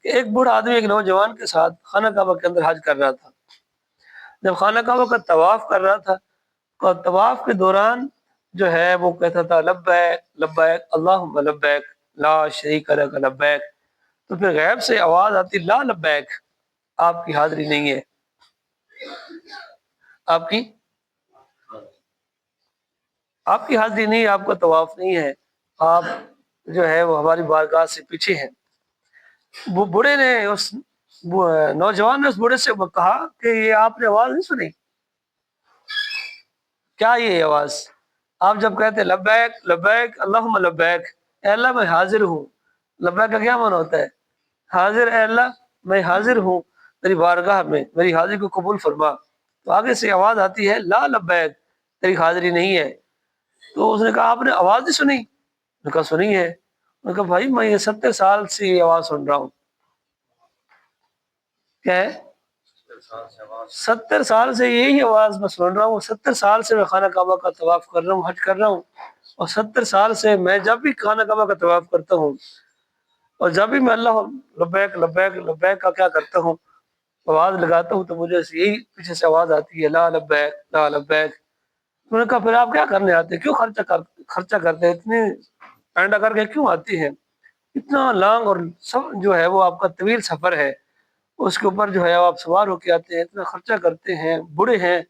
کہ ایک بوڑھا آدمی ایک نوجوان کے ساتھ خانہ کعبہ کے اندر حج کر رہا تھا۔ جب خانہ کعبہ کا طواف کر رہا تھا تو طواف کے دوران جو ہے وہ کہتا تھا لبیک لبیک اللہم لبیک لا شریک لک لبیک، تو پھر غیب سے آواز آتی لا لبیک، آپ کی حاضری نہیں ہے، آپ کی حاضری نہیں ہے، آپ کا طواف نہیں ہے، آپ جو ہے وہ ہماری بارگاہ سے پیچھے ہیں۔ وہ بوڑھے نے اس نوجوان نے اس بوڑھے سے کہا کہ یہ آپ نے آواز نہیں سنی؟ کیا یہ آواز؟ آپ جب کہتے لبیک لبیک اللہم لبیک، اے اللہ میں حاضر ہوں، لبیک کا کیا معنی ہوتا ہے؟ حاضر، اے اللہ میں حاضر ہوں تیری بارگاہ میں، میری حاضری کو قبول فرما۔ تو آگے سے آواز آتی ہے لا لبیک، تیری حاضری نہیں ہے۔ تو اس نے کہا آپ نے آواز نہیں سنی؟ اس نے کہا سنی ہے۔ اس نے کہا بھائی میں یہ 70 سال سے یہ آواز سن رہا ہوں۔ کیا ہے؟ 70 سال سے یہی آواز میں سن رہا ہوں، 70 سال سے میں خانہ کعبہ کا طواف کر رہا ہوں، حج کر رہا ہوں، اور 70 سال سے میں جب بھی خانہ کعبہ کا طواف کرتا ہوں اور جب بھی میں اللہ لبیک لبیک لبیک کا کیا کرتا ہوں، آواز لگاتا ہوں، تو مجھے یہی پیچھے سے آواز آتی ہے لا لبیک لا لبیک۔ انہوں نے کہا پھر آپ کیا کرنے آتے ہیں؟ کیوں خرچہ کرتے ہیں؟ اتنے پینڈا کر کے کیوں آتے ہیں؟ اتنا لانگ اور سب جو ہے وہ آپ کا طویل سفر ہے، اس کے اوپر جو ہے آپ سوار ہو کے آتے ہیں، اتنا خرچہ کرتے ہیں، بوڑھے ہیں،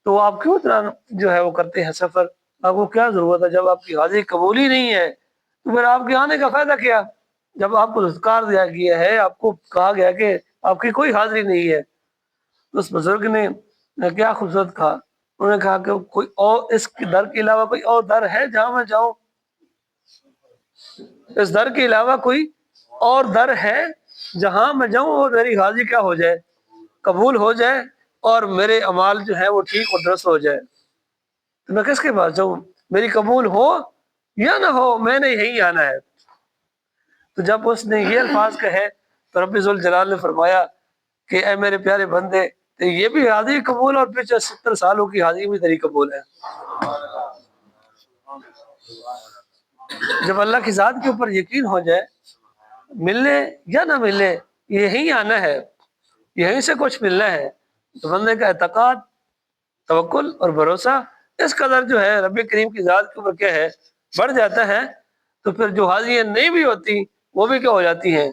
تو آپ کیوں اتنا جو ہے وہ کرتے ہیں سفر؟ آپ کو کیا ضرورت ہے؟ جب آپ کی حاضری قبول ہی نہیں ہے تو پھر آپ کے آنے کا فائدہ کیا؟ جب آپ کو رزقار دیا گیا ہے، آپ کو کہا گیا کہ آپ کی کوئی حاضری نہیں ہے۔ اس بزرگ نے کیا خوبصورت کہا، انہوں نے کہا کہ کوئی اور اس در کے علاوہ کوئی اور در ہے جہاں میں جاؤں؟ اس در کے علاوہ کوئی اور در ہے جہاں میں جاؤں اور میری حاضری کیا ہو جائے؟ قبول ہو جائے، اور میرے اعمال جو ہے وہ ٹھیک اور درست ہو جائے؟ تو میں کس کے پاس جاؤں؟ میری قبول ہو یا نہ ہو، میں نے یہی آنا ہے۔ تو جب اس نے یہ الفاظ کہے تو رب ذوالجلال نے فرمایا کہ اے میرے پیارے بندے، تو یہ بھی حاضری قبول اور پیچھے 70 سالوں کی حاضری بھی تیری قبول ہے۔ جب اللہ کی ذات کے اوپر یقین ہو جائے، ملنے یا نہ ملنے یہی آنا ہے، یہیں سے کچھ ملنا ہے، تو بندے کا اعتقاد، توکل اور بھروسہ اس قدر جو ہے رب کریم کی ذات کے اوپر کیا ہے بڑھ جاتا ہے، تو پھر جو حاضریاں نہیں بھی ہوتی وہ بھی کیا ہو جاتی ہیں؟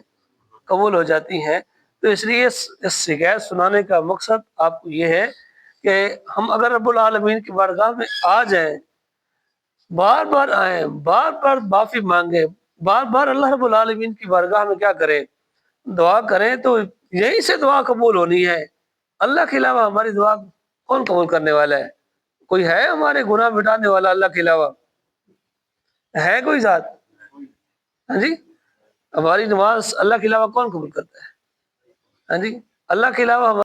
قبول ہو جاتی ہیں۔ تو اس لیے اس شکایت سنانے کا مقصد آپ کو یہ ہے کہ ہم اگر رب العالمین کی بارگاہ میں آ جائیں، بار بار آئیں، بار بار معافی مانگیں، بار بار اللہ رب العالمین کی بارگاہ میں کیا کریں؟ دعا کریں، تو یہیں سے دعا قبول ہونی ہے۔ اللہ کے علاوہ ہماری دعا کون قبول کرنے والا ہے؟ کوئی ہے ہمارے گناہ مٹانے والا اللہ کے علاوہ؟ ہے کوئی ذات؟ ہاں جی، ہماری نماز اللہ کے علاوہ کون قبول کرتا ہے؟ ہاں جی، اللہ کے علاوہ